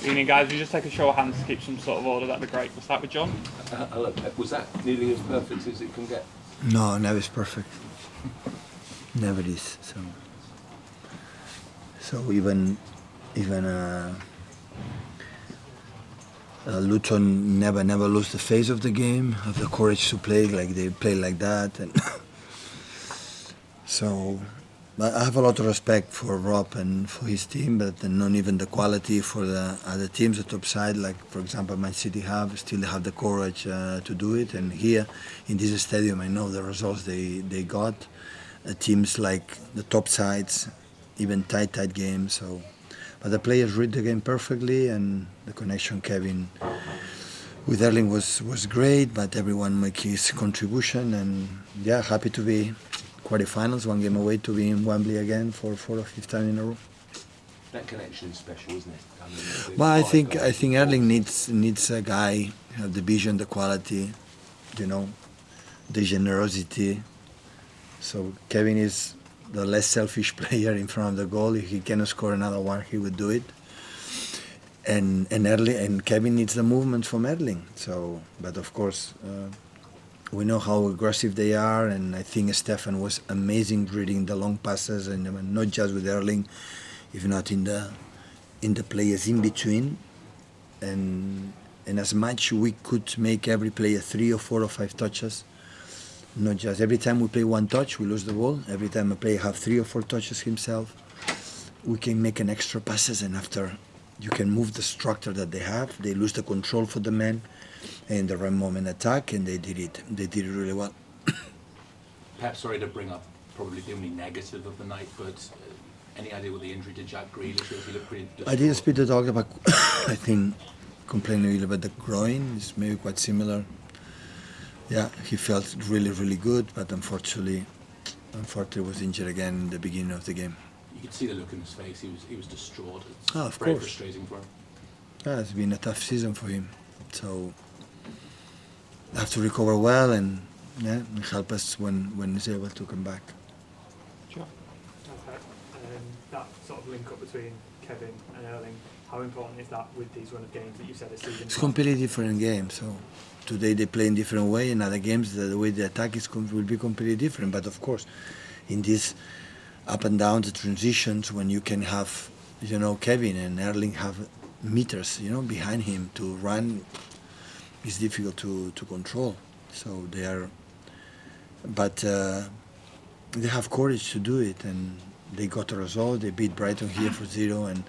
Evening, guys. If you just take a show of hands to keep some sort of order, that'd be great. We'll start with John. Hello, Pep. Was that nearly as perfect as it can get? No, never is perfect. Never is. So even Luton never lose the face of the game, have the courage to play like they play like that, and so I have a lot of respect for Rob and for his team, but not even the quality for the other teams at top side, like for example Man City still have the courage to do it. And here in this stadium, I know the results they got. Teams like the top sides, even tight games. So, but the players read the game perfectly, and the connection Kevin with Erling was great. But everyone make his contribution, and yeah, happy to be quarterfinals, one game away to be in Wembley again for fourth or fifth time in a row. That connection is special, isn't it? I mean, well, I think Erling needs a guy have the vision, the quality, the generosity. So Kevin is the less selfish player in front of the goal. If he cannot score another one, he would do it. And Kevin needs the movement from Erling. So, but of course, we know how aggressive they are, and I think Stefan was amazing reading the long passes, and not just with Erling, if not in the players in between. And as much we could make every player 3 or 4 or 5 touches. Not just every time we play one touch, we lose the ball. Every time a player have 3 or 4 touches himself, we can make an extra passes, and after you can move the structure that they have. They lose the control for the man, and the right moment attack, and they did it. They did it really well. Perhaps sorry to bring up probably the only negative of the night, but any idea what the injury to Jack Grealish is? He looked pretty distraught. I didn't speak to talk about. I think complaining a little about the groin is maybe quite similar. Yeah, he felt really good, but unfortunately was injured again in the beginning of the game. You could see the look in his face. He was distraught. It's of very course. Frustrating for him. Yeah, it's been a tough season for him. So have to recover well and help us when he's able to come back. Sure. Okay. That sort of link up between Kevin and Erling, how important is that with these run of games that you said this season? It's completely different game. So today they play in different way. In other games, the way the attack will be completely different. But of course, in this up and down, the transitions, when you can have, Kevin and Erling have meters, behind him to run, is difficult to control. So they are, but they have courage to do it, and they got a result. They beat Brighton here for 0, and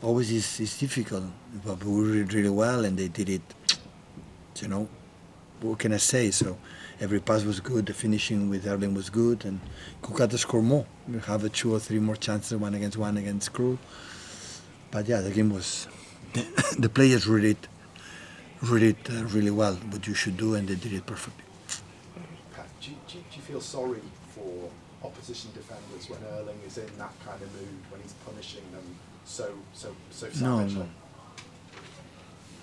always is difficult. But we did really well, and they did it. What can I say? So every pass was good. The finishing with Erling was good, and could have score more. We have 2 or 3 more chances, one against Crew. But yeah, the game was. The players read it really well, what you should do, and they did it perfectly. Pat, do you feel sorry for opposition defenders when Erling is in that kind of mood, when he's punishing them so savagely? No.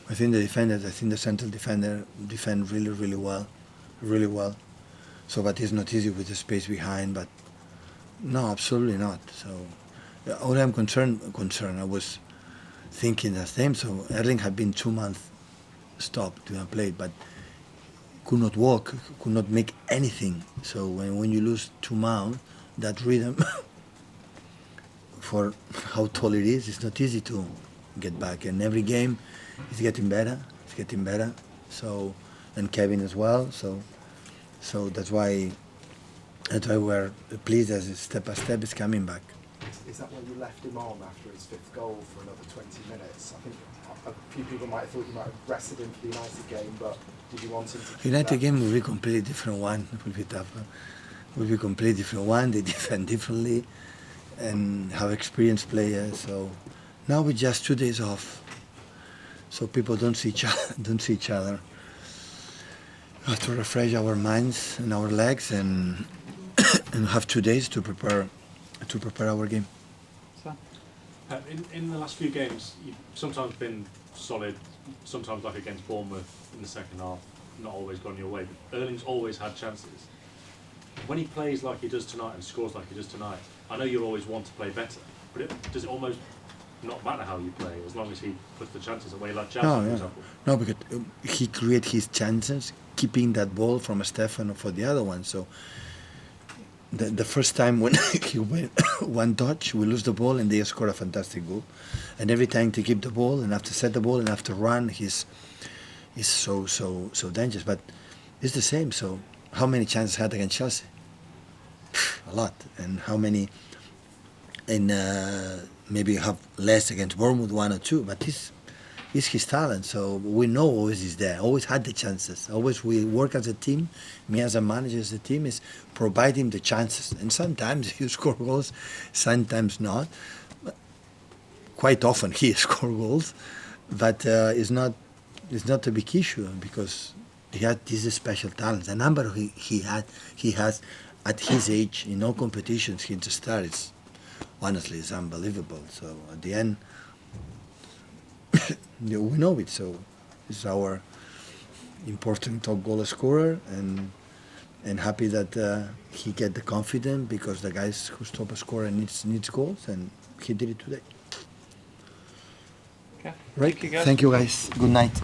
I think the central defender defend really well. So, but it's not easy with the space behind. But no, absolutely not. So, all I'm concerned. I was thinking the same. So Erling had been 2 months stopped to have played, but could not walk, could not make anything. So when you lose 2 months, that rhythm for how tall it is, it's not easy to get back. And every game is getting better. So, and Kevin as well. So that's why we're pleased as step by step is coming back. Is that why you left him on after his 5th goal for another 20 minutes? I think a few people might have thought you might have rested him for the United game, but did you want him to? United game will be a completely different one. It will be tougher. It will be a completely different one. They defend differently and have experienced players. So now with just 2 days off, so people don't see each other. We have to refresh our minds and our legs and have 2 days to prepare our game. In the last few games, you've sometimes been solid, sometimes like against Bournemouth in the second half, not always gone your way, but Erling's always had chances. When he plays like he does tonight and scores like he does tonight, I know you'll always want to play better, but does it almost not matter how you play, as long as he puts the chances away, like Jazz, No, for yeah. example. No, because he create his chances, keeping that ball from Stefano for the other one. So the first time when he went one touch, we lose the ball and they score a fantastic goal. And every time to keep the ball and have to set the ball and have to run, he's so dangerous. But it's the same. So how many chances had against Chelsea? A lot. And how many? And maybe have less against Bournemouth, 1 or 2. But it's his talent. So we know always he's there. Always had the chances. Always we work as a team. Me as a manager, as a team, is provide him the chances. And sometimes you score goals, sometimes not. But quite often he scores goals, but it's not a big issue because he had these special talents. The number he has at his age in all competitions, he's a star. It's honestly it's unbelievable. So at the end, we know it. So it's our important top goal scorer, and happy that he get the confidence because the guys who's top scorer needs goals, and he did it today. Okay. Right. Thank you, guys. Thank you guys. Good night.